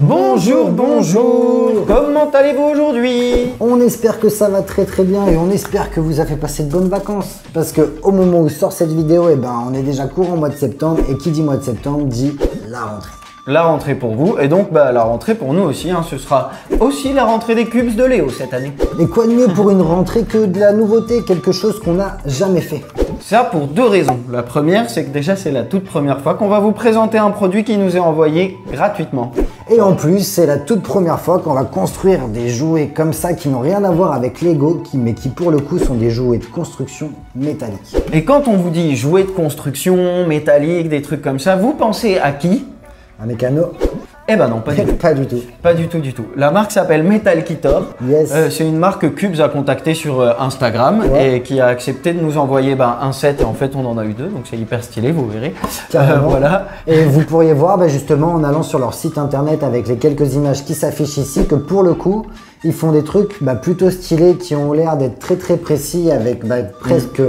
Bonjour, bonjour. Comment allez-vous aujourd'hui? On espère que ça va très bien et on espère que vous avez passé de bonnes vacances. Parce que au moment où sort cette vidéo, on est déjà courant au mois de septembre et qui dit mois de septembre dit la rentrée. La rentrée pour vous et donc la rentrée pour nous aussi, ce sera aussi la rentrée des cubes de Léo cette année. Et quoi de mieux pour une rentrée que de la nouveauté, quelque chose qu'on n'a jamais fait? Ça pour deux raisons. La première, c'est que déjà c'est la toute première fois qu'on va vous présenter un produit qui nous est envoyé gratuitement. Et en plus, c'est la toute première fois qu'on va construire des jouets comme ça qui n'ont rien à voir avec Lego, mais qui pour le coup sont des jouets de construction métallique. Et quand on vous dit jouets de construction métallique, des trucs comme ça, vous pensez à qui? Un mécano? Eh ben non, pas du tout. Pas du tout. Pas du tout. La marque s'appelle Metal Kitor. Yes. C'est une marque que Cubes a contacté sur Instagram et qui a accepté de nous envoyer un set. Et en fait, on en a eu deux, donc c'est hyper stylé, vous verrez. Voilà. Et vous pourriez voir justement en allant sur leur site internet avec les quelques images qui s'affichent ici que pour le coup, ils font des trucs plutôt stylés qui ont l'air d'être très précis avec presque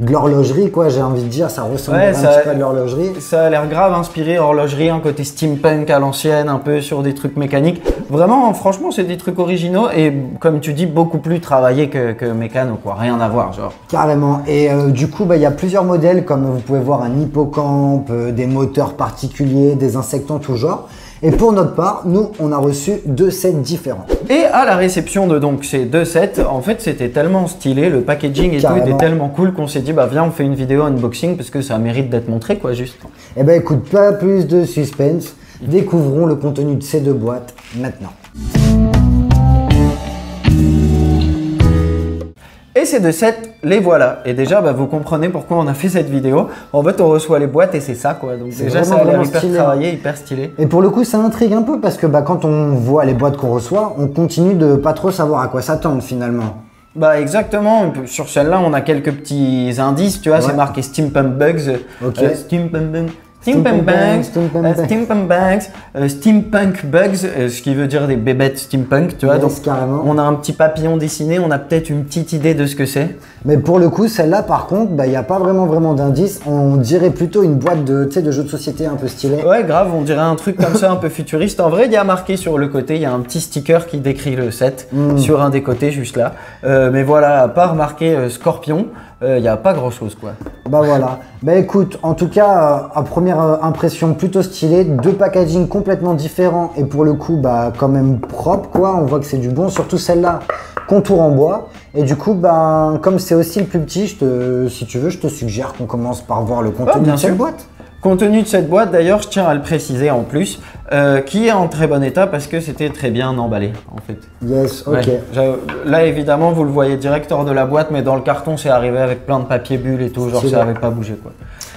de l'horlogerie quoi, j'ai envie de dire, ça ressemble un petit peu à de l'horlogerie. Ça a l'air grave inspiré horlogerie, un côté steampunk à l'ancienne, un peu sur des trucs mécaniques. Vraiment, franchement, c'est des trucs originaux et comme tu dis, beaucoup plus travaillés que mécano quoi, rien à voir genre. Carrément, et du coup, il y a plusieurs modèles comme vous pouvez voir un hippocampe, des moteurs particuliers, des insectes en tout genre. Et pour notre part, nous, on a reçu deux sets différents. Et à la réception de ces deux sets, en fait, c'était tellement stylé, le packaging et tout était tellement cool qu'on s'est dit, viens, on fait une vidéo unboxing parce que ça mérite d'être montré, quoi, juste. Eh ben, écoute, pas plus de suspense. Découvrons le contenu de ces deux boîtes maintenant. Et ces deux sets, les voilà. Et déjà, vous comprenez pourquoi on a fait cette vidéo. En fait, on reçoit les boîtes et c'est ça, quoi. Donc déjà, ça a l'air hyper travaillé, hyper stylé. Et pour le coup, ça intrigue un peu parce que quand on voit les boîtes qu'on reçoit, on continue de pas trop savoir à quoi s'attendre finalement. Exactement. Sur celle-là, on a quelques petits indices, tu vois. C'est marqué Steampunk Bugs. Ok. Steampunk Bugs, ce qui veut dire des bébêtes steampunk, tu vois. Donc, carrément. On a un petit papillon dessiné, on a peut-être une petite idée de ce que c'est. Mais pour le coup, celle-là, par contre, il n'y a pas vraiment d'indice. On dirait plutôt une boîte de jeux de société un peu stylé. Ouais, grave, on dirait un truc comme ça, un peu futuriste. En vrai, il y a marqué sur le côté, il y a un petit sticker qui décrit le set sur un des côtés, juste là. Mais voilà, à part marqué Scorpion, il n'y a pas grand-chose, quoi. Voilà. Écoute, en tout cas, à première impression, plutôt stylé. Deux packaging complètement différents et pour le coup, quand même propre, quoi. On voit que c'est du bon, surtout celle-là, contour en bois. Et du coup, comme c'est aussi le plus petit, si tu veux, je te suggère qu'on commence par voir le contenu de cette boîte. Contenu de cette boîte, d'ailleurs, je tiens à le préciser en plus, qui est en très bon état parce que c'était très bien emballé, en fait. Yes, ok. Ouais, là, évidemment, vous le voyez direct hors de la boîte, mais dans le carton, c'est arrivé avec plein de papier bulle et tout, genre ça n'avait pas bougé, quoi.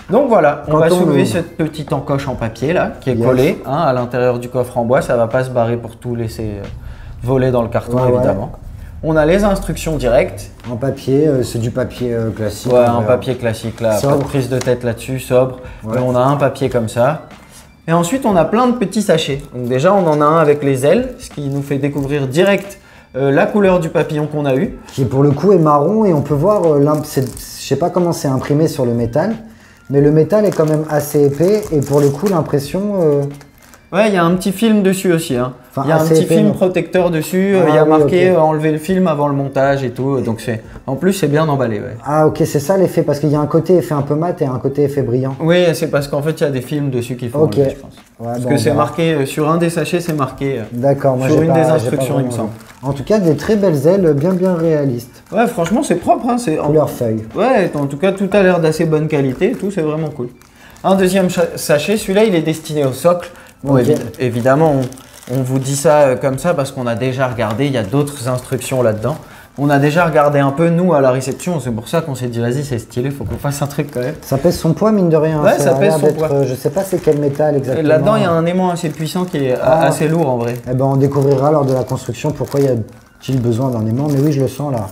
Donc voilà, on va soulever cette petite encoche en papier, là, qui est collée à l'intérieur du coffre en bois. Ça va pas se barrer pour tout laisser voler dans le carton, évidemment. On a les instructions directes. En papier, c'est du papier classique. Ouais, un papier classique là, pas de prise de tête là-dessus, sobre. Ouais. On a un papier comme ça. Et ensuite, on a plein de petits sachets. Donc déjà, on en a un avec les ailes, ce qui nous fait découvrir direct la couleur du papillon qu'on a eu. Qui pour le coup est marron et on peut voir, je sais pas comment c'est imprimé sur le métal, mais le métal est quand même assez épais et pour le coup, l'impression... Ouais, il y a un petit film dessus aussi. Il y a un petit film protecteur dessus. Il y a marqué enlever le film avant le montage et tout. Donc en plus, c'est bien emballé. Ouais. Ah ok, c'est ça l'effet parce qu'il y a un côté effet un peu mat et un côté effet brillant. Oui, c'est parce qu'en fait, il y a des films dessus qui font enlever, je pense. Ouais, parce que c'est marqué sur un des sachets, c'est marqué sur une des instructions, il me semble. En tout cas, des très belles ailes, bien réalistes. Ouais, franchement, c'est propre. C'est couleur feuille. Ouais, en tout cas, tout a l'air d'assez bonne qualité et tout, c'est vraiment cool. Un deuxième sachet, celui-là, il est destiné au socle. Bon, évidemment, on vous dit ça comme ça parce qu'on a déjà regardé, il y a d'autres instructions là-dedans. On a déjà regardé un peu, nous, à la réception, c'est pour ça qu'on s'est dit, vas-y, c'est stylé, faut qu'on fasse un truc quand même. Ça pèse son poids, mine de rien. Ouais, ça pèse son poids. Je sais pas c'est quel métal exactement. Là-dedans, il y a un aimant assez puissant qui est assez lourd en vrai. On découvrira lors de la construction pourquoi y a-t-il besoin d'un aimant, mais oui, je le sens là.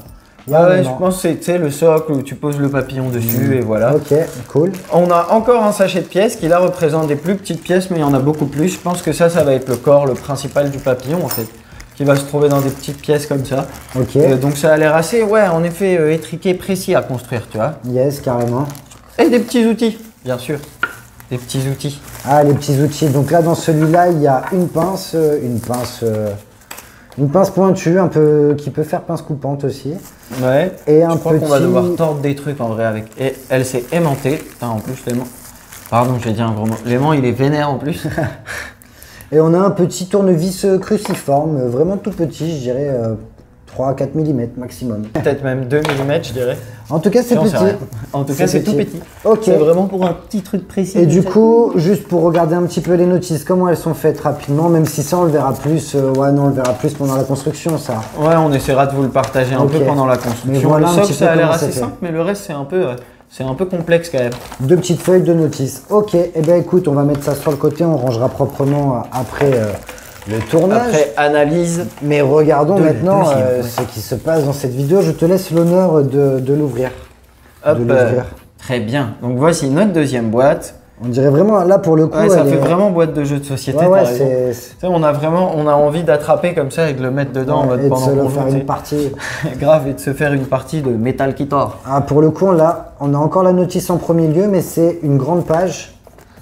Ouais, je pense que c'est le socle où tu poses le papillon dessus et voilà. Ok, cool. On a encore un sachet de pièces qui là représente des plus petites pièces, mais il y en a beaucoup plus. Je pense que ça va être le corps, le principal du papillon en fait, qui va se trouver dans des petites pièces comme ça. Ok. Donc ça a l'air assez, en effet, étriqué, précis à construire, tu vois. Yes, carrément. Et des petits outils, bien sûr. des petits outils. Ah, les petits outils. Donc là, dans celui-là, il y a une pince pointue, un peu, qui peut faire pince coupante aussi. Ouais. Et je crois qu'on va devoir tordre des trucs en vrai avec. Et elle s'est aimantée. Putain, en plus, l'aimant. Pardon, j'ai dit un gros mot. L'aimant, il est vénère en plus. Et on a un petit tournevis cruciforme, vraiment tout petit, je dirais 3 à 4 mm maximum. Peut-être même 2 mm, je dirais. En tout cas, c'est petit. En tout cas, c'est tout petit. Ok. C'est vraiment pour un petit truc précis. Et du coup, juste pour regarder un petit peu les notices, comment elles sont faites rapidement, même si ça, on le verra plus. Ouais, non, on le verra plus pendant la construction, ça. Ouais, on essaiera de vous le partager un peu pendant la construction. Mais voilà, le socle, ça a l'air assez simple, mais le reste, c'est un peu complexe quand même. 2 petites feuilles de notices. Ok, et bien écoute, on va mettre ça sur le côté, on rangera proprement après le tournage. Après analyse. Mais regardons maintenant ce qui se passe dans cette vidéo. Je te laisse l'honneur de l'ouvrir. Hop, très bien. Donc voici notre deuxième boîte. On dirait vraiment, là pour le coup, ouais, ça fait vraiment boîte de jeu de société. Ouais, on a envie d'attraper comme ça et de le mettre dedans en mode et pendant de se faire une partie. Grave, et de se faire une partie de Metal Kitor. Ah, pour le coup, là, on a encore la notice en premier lieu, mais c'est une grande page.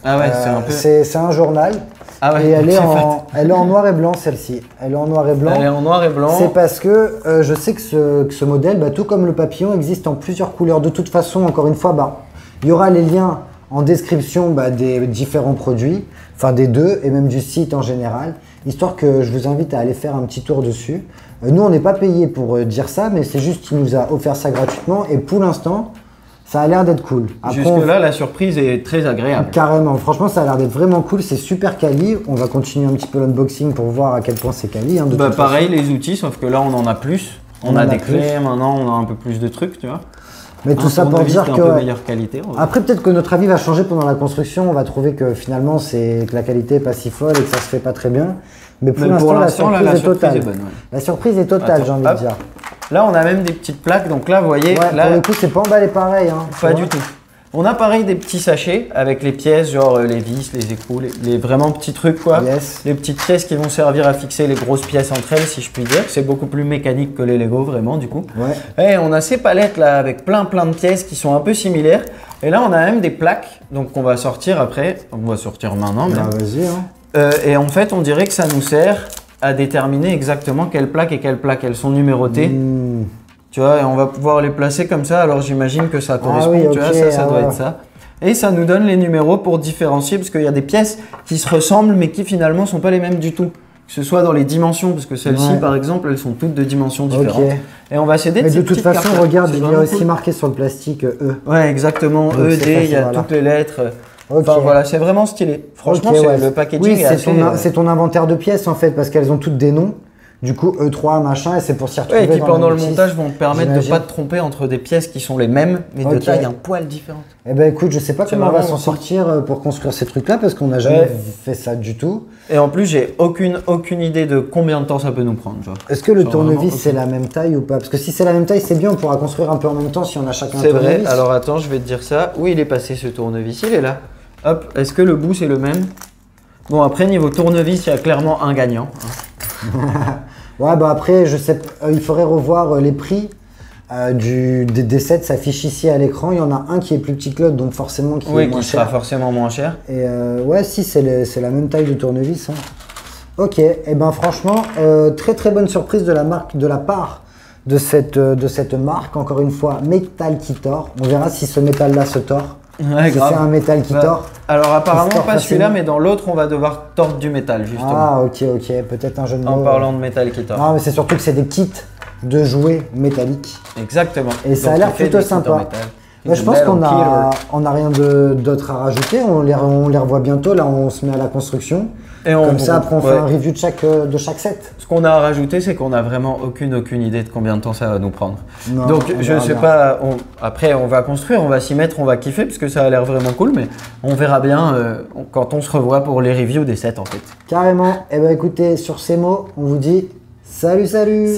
Ah ouais, c'est un peu. C'est un journal. Ah ouais, et elle est en noir et blanc, celle-ci. Elle est en noir et blanc. Elle est en noir et blanc. C'est parce que je sais que ce modèle, tout comme le papillon, existe en plusieurs couleurs. De toute façon, encore une fois, il y aura les liens en description des différents produits, enfin des deux, et même du site en général, histoire que je vous invite à aller faire un petit tour dessus. Nous, on n'est pas payé pour dire ça, mais c'est juste qu'il nous a offert ça gratuitement, et pour l'instant, ça a l'air d'être cool. Jusque-là, la surprise est très agréable. Carrément, franchement, ça a l'air d'être vraiment cool, c'est super quali. On va continuer un petit peu l'unboxing pour voir à quel point c'est quali. Hein, pareil, les outils, sauf que là, on en a plus. On a des clés, maintenant, on a un peu plus de trucs, tu vois. Mais tout ça pour dire que meilleure qualité, après peut-être que notre avis va changer pendant la construction, on va trouver que finalement que la qualité est pas si folle et que ça se fait pas très bien. Mais pour l'instant la surprise est totale. La surprise est totale, j'ai envie de dire. Là on a même des petites plaques, donc là vous voyez, là, pour le coup c'est pas emballé pareil. Hein, pas du tout. On a pareil des petits sachets avec les pièces, genre les vis, les écrous, les vraiment petits trucs quoi. Yes. Les petites pièces qui vont servir à fixer les grosses pièces entre elles, si je puis dire. C'est beaucoup plus mécanique que les Lego vraiment du coup. Ouais. Et on a ces palettes là avec plein de pièces qui sont un peu similaires. Et là on a même des plaques, donc on va sortir après. On va sortir maintenant. Vas-y. Hein. Et en fait on dirait que ça nous sert à déterminer exactement quelle plaque et quelle plaque. Elles sont numérotées. Tu vois, et on va pouvoir les placer comme ça, alors j'imagine que ça correspond, tu vois, ça doit être ça. Et ça nous donne les numéros pour différencier, parce qu'il y a des pièces qui se ressemblent, mais qui finalement ne sont pas les mêmes du tout. Que ce soit dans les dimensions, parce que celles-ci, par exemple, elles sont toutes de dimensions différentes. Et on va s'aider de ces petites cartes. Mais de toute façon, regarde, il y a aussi marqué sur le plastique E. Ouais, exactement, E, D, il y a toutes les lettres. Enfin voilà, c'est vraiment stylé. Franchement, le packaging est assez... c'est ton inventaire de pièces en fait, parce qu'elles ont toutes des noms. Du coup, E3, machin, et c'est pour s'y retrouver. Et qui pendant le montage vont te permettre de ne pas te tromper entre des pièces qui sont les mêmes, mais de taille un poil différente. Eh ben écoute, je sais pas comment on va s'en sortir pour construire ces trucs-là, parce qu'on n'a jamais fait ça du tout. Et en plus, j'ai aucune idée de combien de temps ça peut nous prendre. Est-ce que le tournevis, c'est la même taille ou pas? Parce que si c'est la même taille, c'est bien, on pourra construire un peu en même temps si on a chacun un tournevis. C'est vrai, alors attends, je vais te dire ça. Où il est passé ce tournevis? Il est là. Hop, est-ce que le bout c'est le même? Bon, après, niveau tournevis, il y a clairement un gagnant. Ouais, après, je sais, il faudrait revoir les prix des sets s'affichent ici à l'écran. Il y en a un qui est plus petit que l'autre, donc forcément qui est moins cher. Oui, qui sera forcément moins cher. Et ouais, si, c'est la même taille de tournevis. Hein. Ok, et ben franchement, très bonne surprise de la part de cette marque. Encore une fois, Metal Kitor. On verra si ce métal-là se tord. Ouais, si c'est un métal qui tord. Alors apparemment pas celui-là, mais dans l'autre on va devoir tordre du métal justement. Ah ok, peut-être un jeu de mots. En parlant de métal qui tord. Non mais c'est surtout que c'est des kits de jouets métalliques. Exactement. Et ça a l'air plutôt sympa. Mais je pense qu'on a rien d'autre à rajouter. On les revoit bientôt. Là on se met à la construction. Et comme ça après on fait un review de chaque set. Ce qu'on a à rajouter, c'est qu'on n'a vraiment aucune idée de combien de temps ça va nous prendre. Non, donc je sais pas, après on va construire, on va s'y mettre, on va kiffer parce que ça a l'air vraiment cool, mais on verra bien quand on se revoit pour les reviews des sets en fait. Carrément. Et ben écoutez, sur ces mots, on vous dit salut. Salut.